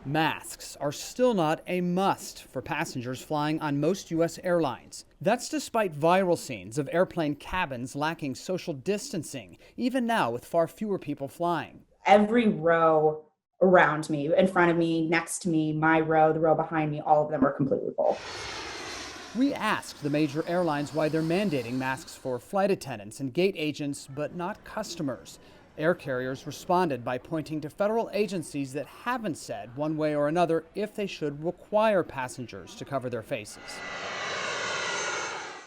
Masks are still not a must for passengers flying on most U.S. airlines. That's despite viral scenes of airplane cabins lacking social distancing, even now with far fewer people flying. Every row around me, in front of me, next to me, my row, the row behind me, all of them are completely full. We asked the major airlines why they're mandating masks for flight attendants and gate agents, but not customers. Air carriers responded by pointing to federal agencies that haven't said one way or another if they should require passengers to cover their faces.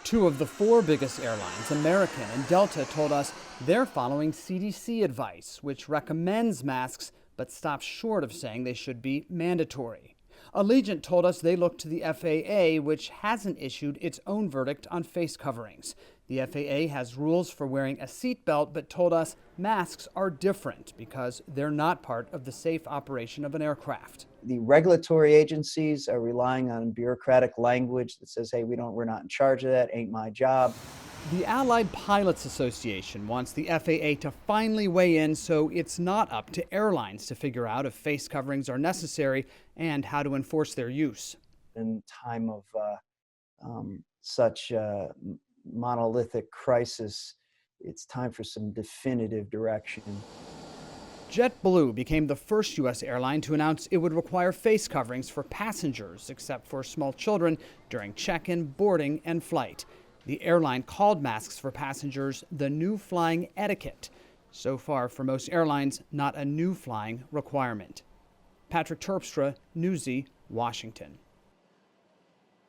Two of the four biggest airlines, American and Delta, told us they're following CDC advice, which recommends masks but stops short of saying they should be mandatory. Allegiant told us they look to the FAA, which hasn't issued its own verdict on face coverings. The FAA has rules for wearing a seatbelt, but told us masks are different because they're not part of the safe operation of an aircraft. The regulatory agencies are relying on bureaucratic language that says, hey, we're not in charge of that, ain't my job. The Allied Pilots Association wants the FAA to finally weigh in so it's not up to airlines to figure out if face coverings are necessary and how to enforce their use. In time of such monolithic crisis, it's time for some definitive direction. JetBlue became the first U.S. airline to announce it would require face coverings for passengers, except for small children, during check-in, boarding, and flight. The airline called masks for passengers the new flying etiquette. So far, for most airlines, not a new flying requirement. Patrick Terpstra, Newsy, Washington.